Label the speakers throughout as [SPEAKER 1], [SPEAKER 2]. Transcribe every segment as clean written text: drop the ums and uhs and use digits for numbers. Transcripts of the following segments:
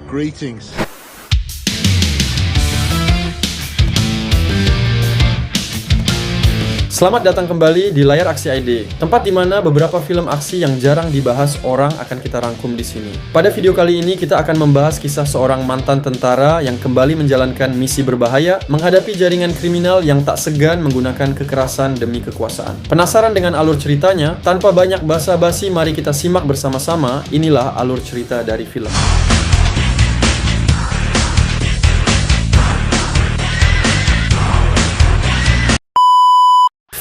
[SPEAKER 1] Greetings.
[SPEAKER 2] Selamat datang kembali di Layar Aksi ID, tempat di mana beberapa film aksi yang jarang dibahas orang akan kita rangkum di sini. Pada video kali ini kita akan membahas kisah seorang mantan tentara yang kembali menjalankan misi berbahaya menghadapi jaringan kriminal yang tak segan menggunakan kekerasan demi kekuasaan. Penasaran dengan alur ceritanya? Tanpa banyak basa-basi, mari kita simak bersama-sama. Inilah alur cerita dari film.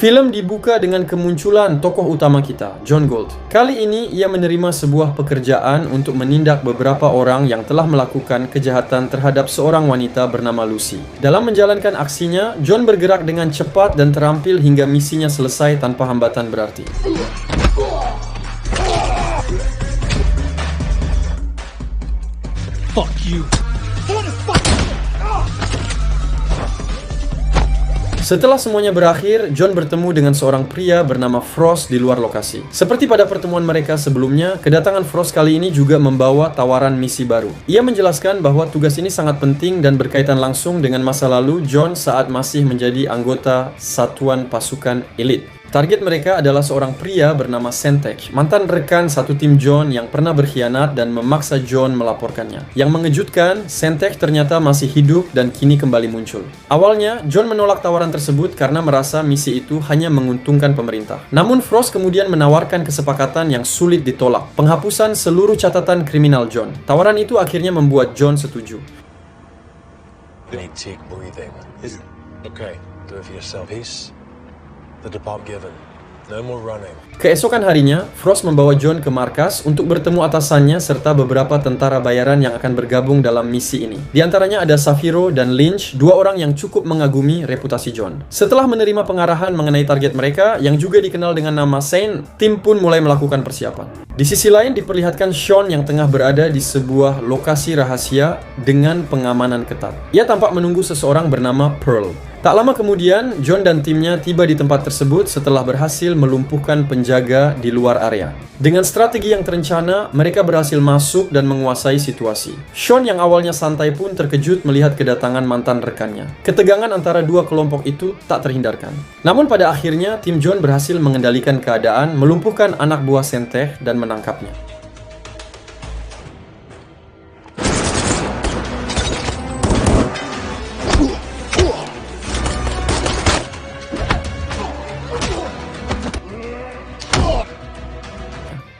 [SPEAKER 2] Film dibuka dengan kemunculan tokoh utama kita, John Gold. Kali ini ia menerima sebuah pekerjaan untuk menindak beberapa orang yang telah melakukan kejahatan terhadap seorang wanita bernama Lucy. Dalam menjalankan aksinya, John bergerak dengan cepat dan terampil hingga misinya selesai tanpa hambatan berarti.
[SPEAKER 3] Fuck you.
[SPEAKER 2] Setelah semuanya berakhir, John bertemu dengan seorang pria bernama Frost di luar lokasi. Seperti pada pertemuan mereka sebelumnya, kedatangan Frost kali ini juga membawa tawaran misi baru. Ia menjelaskan bahwa tugas ini sangat penting dan berkaitan langsung dengan masa lalu John saat masih menjadi anggota satuan pasukan elit. Target mereka adalah seorang pria bernama Sentek, mantan rekan satu tim John yang pernah berkhianat dan memaksa John melaporkannya. Yang mengejutkan, Sentek ternyata masih hidup dan kini kembali muncul. Awalnya, John menolak tawaran tersebut karena merasa misi itu hanya menguntungkan pemerintah. Namun Frost kemudian menawarkan kesepakatan yang sulit ditolak, penghapusan seluruh catatan kriminal John. Tawaran itu akhirnya membuat John setuju.
[SPEAKER 4] Take breathing. Okay, do it for yourself. Peace. The department given. No more running.
[SPEAKER 2] Keesokan harinya, Frost membawa John ke markas untuk bertemu atasannya serta beberapa tentara bayaran yang akan bergabung dalam misi ini. Di antaranya ada Safiro dan Lynch, dua orang yang cukup mengagumi reputasi John. Setelah menerima pengarahan mengenai target mereka, yang juga dikenal dengan nama Saint, tim pun mulai melakukan persiapan. Di sisi lain diperlihatkan Sean yang tengah berada di sebuah lokasi rahasia dengan pengamanan ketat. Ia tampak menunggu seseorang bernama Pearl. Tak lama kemudian, John dan timnya tiba di tempat tersebut setelah berhasil melumpuhkan penjaga di luar area. Dengan strategi yang terencana, mereka berhasil masuk dan menguasai situasi. Sean yang awalnya santai pun terkejut melihat kedatangan mantan rekannya. Ketegangan antara dua kelompok itu tak terhindarkan. Namun pada akhirnya, tim John berhasil mengendalikan keadaan, melumpuhkan anak buah Sentek dan menangkapnya.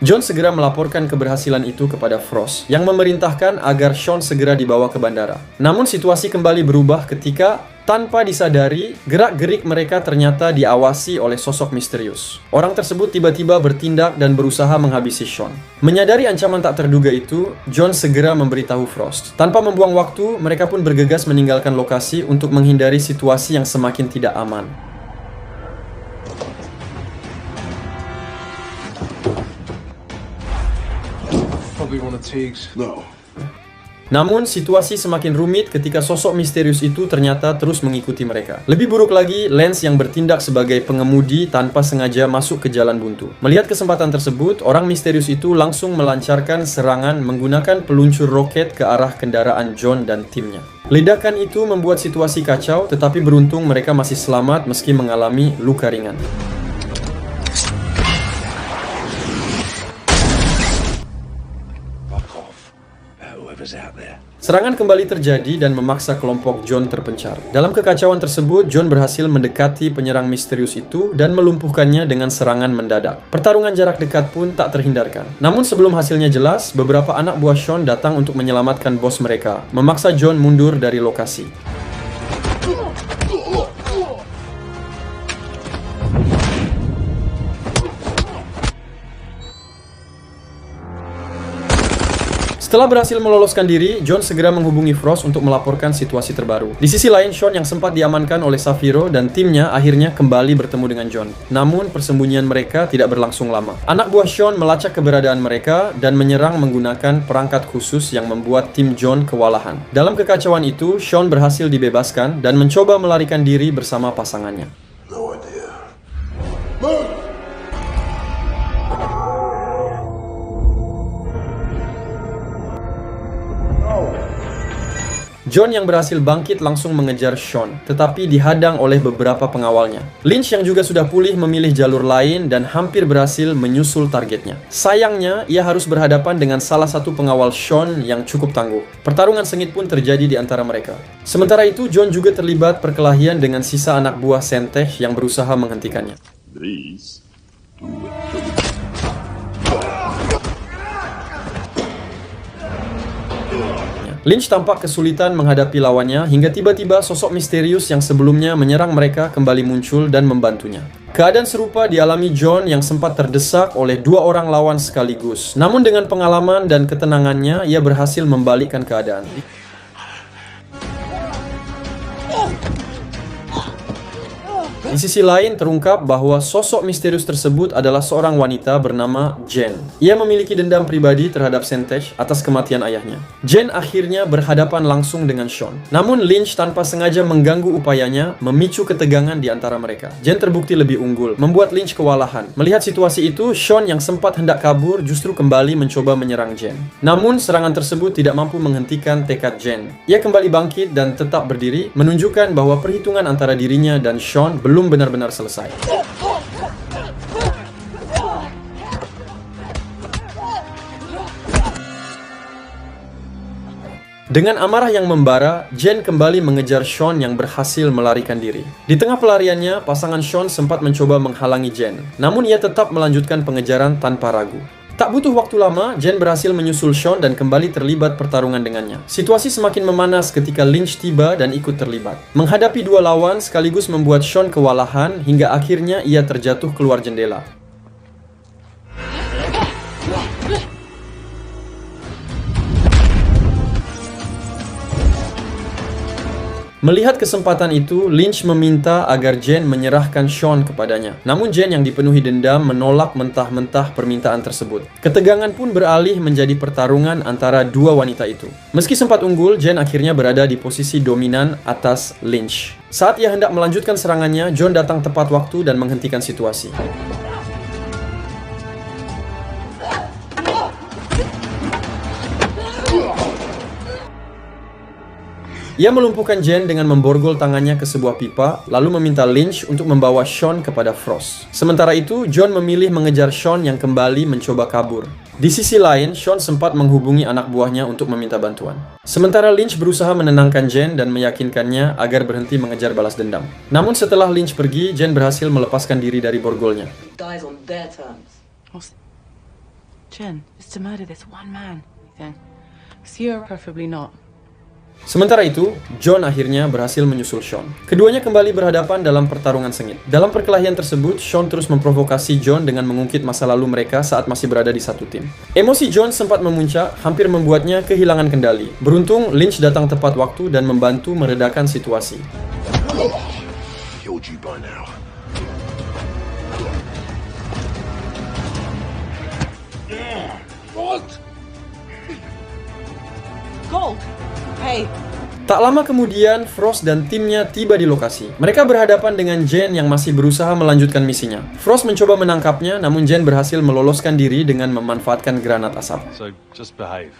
[SPEAKER 2] John segera melaporkan keberhasilan itu kepada Frost, yang memerintahkan agar Sean segera dibawa ke bandara. Namun situasi kembali berubah ketika, tanpa disadari, gerak-gerik mereka ternyata diawasi oleh sosok misterius. Orang tersebut tiba-tiba bertindak dan berusaha menghabisi Sean. Menyadari ancaman tak terduga itu, John segera memberitahu Frost. Tanpa membuang waktu, mereka pun bergegas meninggalkan lokasi untuk menghindari situasi yang semakin tidak aman.
[SPEAKER 1] No.
[SPEAKER 2] Namun, situasi semakin rumit ketika sosok misterius itu ternyata terus mengikuti mereka. Lebih buruk lagi, Lance yang bertindak sebagai pengemudi tanpa sengaja masuk ke jalan buntu. Melihat kesempatan tersebut, orang misterius itu langsung melancarkan serangan menggunakan peluncur roket ke arah kendaraan John dan timnya. Ledakan itu membuat situasi kacau, tetapi beruntung mereka masih selamat meski mengalami luka ringan. Serangan kembali terjadi dan memaksa kelompok John terpencar. Dalam kekacauan tersebut, John berhasil mendekati penyerang misterius itu dan melumpuhkannya dengan serangan mendadak. Pertarungan jarak dekat pun tak terhindarkan. Namun sebelum hasilnya jelas, beberapa anak buah Sean datang untuk menyelamatkan bos mereka, memaksa John mundur dari lokasi. Setelah berhasil meloloskan diri, John segera menghubungi Frost untuk melaporkan situasi terbaru. Di sisi lain, Sean yang sempat diamankan oleh Safiro dan timnya akhirnya kembali bertemu dengan John. Namun, persembunyian mereka tidak berlangsung lama. Anak buah Sean melacak keberadaan mereka dan menyerang menggunakan perangkat khusus yang membuat tim John kewalahan. Dalam kekacauan itu, Sean berhasil dibebaskan dan mencoba melarikan diri bersama pasangannya.
[SPEAKER 1] No idea. Move!
[SPEAKER 2] John yang berhasil bangkit langsung mengejar Sean, tetapi dihadang oleh beberapa pengawalnya. Lynch yang juga sudah pulih memilih jalur lain dan hampir berhasil menyusul targetnya. Sayangnya, ia harus berhadapan dengan salah satu pengawal Sean yang cukup tangguh. Pertarungan sengit pun terjadi di antara mereka. Sementara itu, John juga terlibat perkelahian dengan sisa anak buah Sentech yang berusaha menghentikannya. Lynch tampak kesulitan menghadapi lawannya hingga tiba-tiba sosok misterius yang sebelumnya menyerang mereka kembali muncul dan membantunya. Keadaan serupa dialami John yang sempat terdesak oleh dua orang lawan sekaligus. Namun dengan pengalaman dan ketenangannya, ia berhasil membalikkan keadaan. Di sisi lain, terungkap bahwa sosok misterius tersebut adalah seorang wanita bernama Jen. Ia memiliki dendam pribadi terhadap Sentech atas kematian ayahnya. Jen akhirnya berhadapan langsung dengan Sean. Namun Lynch tanpa sengaja mengganggu upayanya, memicu ketegangan di antara mereka. Jen terbukti lebih unggul, membuat Lynch kewalahan. Melihat situasi itu, Sean yang sempat hendak kabur justru kembali mencoba menyerang Jen. Namun serangan tersebut tidak mampu menghentikan tekad Jen. Ia kembali bangkit dan tetap berdiri, menunjukkan bahwa perhitungan antara dirinya dan Sean belum benar-benar selesai. Dengan amarah yang membara, Jen kembali mengejar Sean yang berhasil melarikan diri. Di tengah pelariannya, pasangan Sean sempat mencoba menghalangi Jen, namun ia tetap melanjutkan pengejaran tanpa ragu. Tak butuh waktu lama, Jen berhasil menyusul Sean dan kembali terlibat pertarungan dengannya. Situasi semakin memanas ketika Lynch tiba dan ikut terlibat. Menghadapi dua lawan sekaligus membuat Sean kewalahan hingga akhirnya ia terjatuh keluar jendela. Melihat kesempatan itu, Lynch meminta agar Jen menyerahkan Sean kepadanya. Namun Jen yang dipenuhi dendam menolak mentah-mentah permintaan tersebut. Ketegangan pun beralih menjadi pertarungan antara dua wanita itu. Meski sempat unggul, Jen akhirnya berada di posisi dominan atas Lynch. Saat ia hendak melanjutkan serangannya, John datang tepat waktu dan menghentikan situasi. Ia melumpuhkan Jen dengan memborgol tangannya ke sebuah pipa, lalu meminta Lynch untuk membawa Sean kepada Frost. Sementara itu, John memilih mengejar Sean yang kembali mencoba kabur. Di sisi lain, Sean sempat menghubungi anak buahnya untuk meminta bantuan. Sementara Lynch berusaha menenangkan Jen dan meyakinkannya agar berhenti mengejar balas dendam. Namun setelah Lynch pergi, Jen berhasil melepaskan diri dari borgolnya.
[SPEAKER 3] Jen, is to murder this one man, you think? Sierra, preferably not.
[SPEAKER 2] Sementara itu, John akhirnya berhasil menyusul Sean. Keduanya kembali berhadapan dalam pertarungan sengit. Dalam perkelahian tersebut, Sean terus memprovokasi John dengan mengungkit masa lalu mereka saat masih berada di satu tim. Emosi John sempat memuncak, hampir membuatnya kehilangan kendali. Beruntung, Lynch datang tepat waktu dan membantu meredakan situasi.
[SPEAKER 3] Gold! Hey.
[SPEAKER 2] Tak lama kemudian, Frost dan timnya tiba di lokasi. Mereka berhadapan dengan Jen yang masih berusaha melanjutkan misinya. Frost mencoba menangkapnya, namun Jen berhasil meloloskan diri dengan memanfaatkan granat asap.
[SPEAKER 4] So just behave.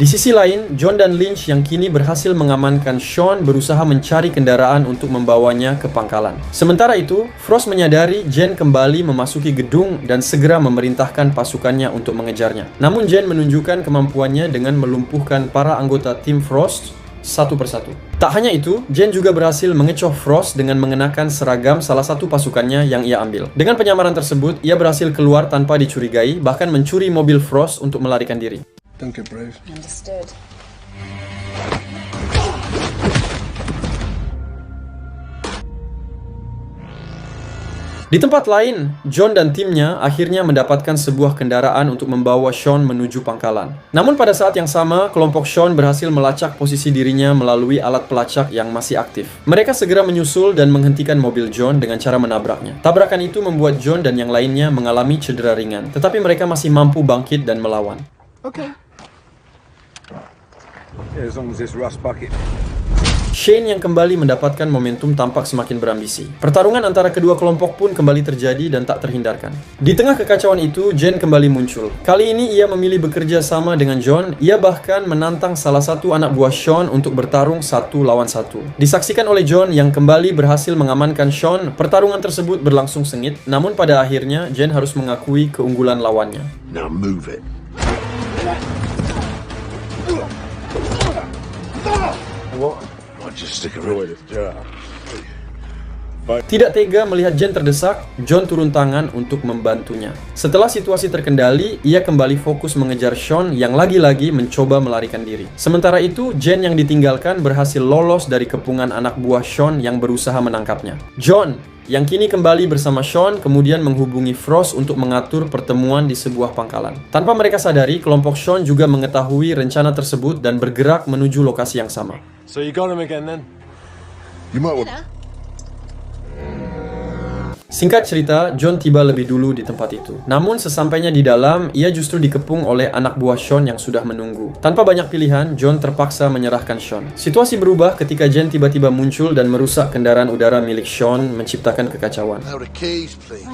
[SPEAKER 2] Di sisi lain, John dan Lynch yang kini berhasil mengamankan Sean berusaha mencari kendaraan untuk membawanya ke pangkalan. Sementara itu, Frost menyadari Jen kembali memasuki gedung dan segera memerintahkan pasukannya untuk mengejarnya. Namun Jen menunjukkan kemampuannya dengan melumpuhkan para anggota tim Frost satu persatu. Tak hanya itu, Jen juga berhasil mengecoh Frost dengan mengenakan seragam salah satu pasukannya yang ia ambil. Dengan penyamaran tersebut, ia berhasil keluar tanpa dicurigai, bahkan mencuri mobil Frost untuk melarikan diri.
[SPEAKER 1] Don't get brave.
[SPEAKER 3] Understood.
[SPEAKER 2] Di tempat lain, John dan timnya akhirnya mendapatkan sebuah kendaraan untuk membawa Sean menuju pangkalan. Namun pada saat yang sama, kelompok Sean berhasil melacak posisi dirinya melalui alat pelacak yang masih aktif. Mereka segera menyusul dan menghentikan mobil John dengan cara menabraknya. Tabrakan itu membuat John dan yang lainnya mengalami cedera ringan, tetapi mereka masih mampu bangkit dan melawan.
[SPEAKER 1] Okay. Yeah, as long as this rust bucket
[SPEAKER 2] Shane yang kembali mendapatkan momentum tampak semakin berambisi. Pertarungan antara kedua kelompok pun kembali terjadi dan tak terhindarkan. Di tengah kekacauan itu, Jen kembali muncul. Kali ini ia memilih bekerja sama dengan John. Ia bahkan menantang salah satu anak buah Sean untuk bertarung 1 lawan 1. Disaksikan oleh John yang kembali berhasil mengamankan Sean, pertarungan tersebut berlangsung sengit, namun pada akhirnya Jen harus mengakui keunggulan lawannya.
[SPEAKER 1] Now move it.
[SPEAKER 4] What?
[SPEAKER 1] I'll just stick around.
[SPEAKER 2] Tidak tega melihat Jen terdesak, John turun tangan untuk membantunya. Setelah situasi terkendali, ia kembali fokus mengejar Sean yang lagi-lagi mencoba melarikan diri. Sementara itu, Jen yang ditinggalkan berhasil lolos dari kepungan anak buah Sean yang berusaha menangkapnya. John, yang kini kembali bersama Sean, kemudian menghubungi Frost untuk mengatur pertemuan di sebuah pangkalan. Tanpa mereka sadari, kelompok Sean juga mengetahui rencana tersebut dan bergerak menuju lokasi yang sama.
[SPEAKER 4] So you got him again then?
[SPEAKER 1] You might want.
[SPEAKER 2] Singkat cerita, John tiba lebih dulu di tempat itu. Namun sesampainya di dalam, ia justru dikepung oleh anak buah Sean yang sudah menunggu. Tanpa banyak pilihan, John terpaksa menyerahkan Sean. Situasi berubah ketika Jen tiba-tiba muncul dan merusak kendaraan udara milik Sean, menciptakan kekacauan.
[SPEAKER 1] Now the keys, please.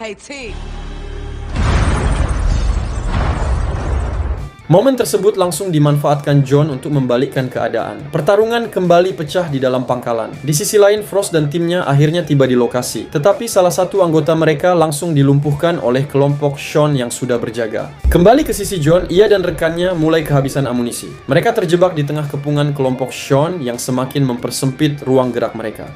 [SPEAKER 3] Hey, T.
[SPEAKER 2] Momen tersebut langsung dimanfaatkan John untuk membalikkan keadaan. Pertarungan kembali pecah di dalam pangkalan. Di sisi lain, Frost dan timnya akhirnya tiba di lokasi. Tetapi salah satu anggota mereka langsung dilumpuhkan oleh kelompok Sean yang sudah berjaga. Kembali ke sisi John, ia dan rekannya mulai kehabisan amunisi. Mereka terjebak di tengah kepungan kelompok Sean yang semakin mempersempit ruang gerak mereka.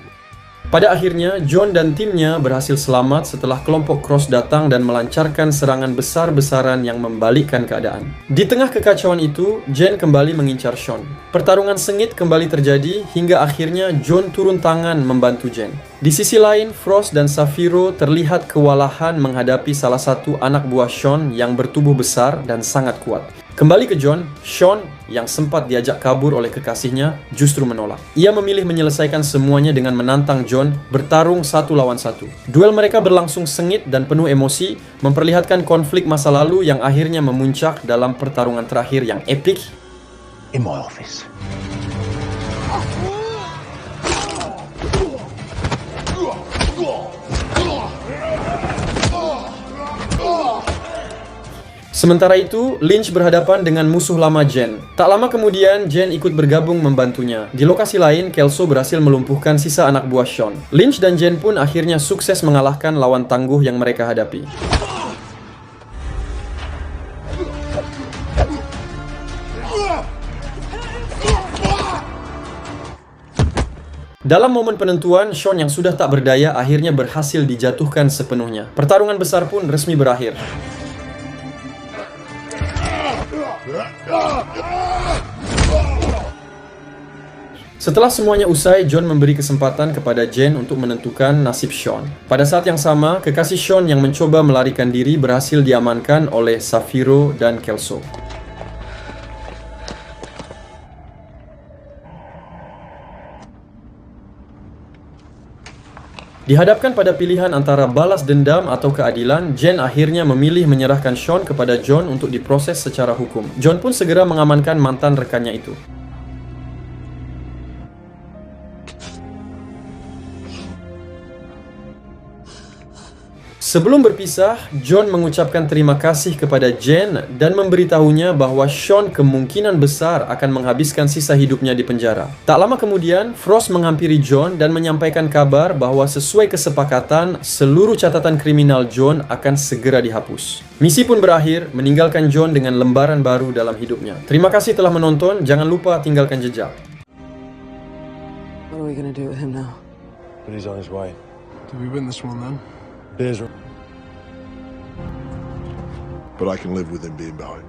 [SPEAKER 2] Pada akhirnya, John dan timnya berhasil selamat setelah kelompok Cross datang dan melancarkan serangan besar-besaran yang membalikkan keadaan. Di tengah kekacauan itu, Jen kembali mengincar Sean. Pertarungan sengit kembali terjadi hingga akhirnya John turun tangan membantu Jen. Di sisi lain, Frost dan Safiro terlihat kewalahan menghadapi salah satu anak buah Sean yang bertubuh besar dan sangat kuat. Kembali ke John, Sean yang sempat diajak kabur oleh kekasihnya justru menolak. Ia memilih menyelesaikan semuanya dengan menantang John bertarung 1 lawan 1. Duel mereka berlangsung sengit dan penuh emosi, memperlihatkan konflik masa lalu yang akhirnya memuncak dalam pertarungan terakhir yang epik.
[SPEAKER 1] In my office.
[SPEAKER 2] Sementara itu, Lynch berhadapan dengan musuh lama Jen. Tak lama kemudian, Jen ikut bergabung membantunya. Di lokasi lain, Kelso berhasil melumpuhkan sisa anak buah Sean. Lynch dan Jen pun akhirnya sukses mengalahkan lawan tangguh yang mereka hadapi. Dalam momen penentuan, Sean yang sudah tak berdaya akhirnya berhasil dijatuhkan sepenuhnya. Pertarungan besar pun resmi berakhir. Setelah semuanya usai, John memberi kesempatan kepada Jen untuk menentukan nasib Sean. Pada saat yang sama, kekasih Sean yang mencoba melarikan diri berhasil diamankan oleh Safiro dan Kelso. Dihadapkan pada pilihan antara balas dendam atau keadilan, Jen akhirnya memilih menyerahkan Sean kepada John untuk diproses secara hukum. John pun segera mengamankan mantan rekannya itu. Sebelum berpisah, John mengucapkan terima kasih kepada Jen dan memberitahunya bahwa Sean kemungkinan besar akan menghabiskan sisa hidupnya di penjara. Tak lama kemudian, Frost menghampiri John dan menyampaikan kabar bahwa sesuai kesepakatan, seluruh catatan kriminal John akan segera dihapus. Misi pun berakhir, meninggalkan John dengan lembaran baru dalam hidupnya. Terima kasih telah menonton, jangan lupa tinggalkan jejak.
[SPEAKER 3] What are we gonna do with him now?
[SPEAKER 4] But he's on his way.
[SPEAKER 1] Did we win this one then?
[SPEAKER 4] Beers.
[SPEAKER 1] But I can live with him being behind.